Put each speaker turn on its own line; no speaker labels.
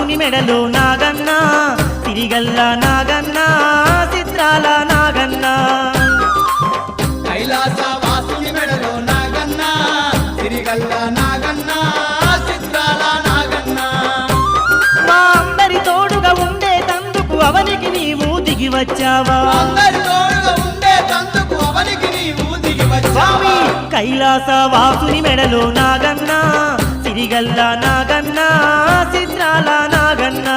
వాసుని మెడలో నాగన్న సిరిగల్ల నాగన్న చిత్రాల నాగన్న
కైలాస వాసుని మెడలో నాగన్న సిరిగల్ల నాగన్న చిత్రాల నాగన్న
మా అందరి తోడుగా ఉండే తందుకు అవనికి నీవు దిగి వచ్చావా
అందరి తోడుగా ఉండే తందుకు అవనికి నీవు దిగి వచ్చావా
కైలాస వాసుని మెడలో నాగన్న సిరిగల్ల నాగన్న చిత్రాల నాగన్న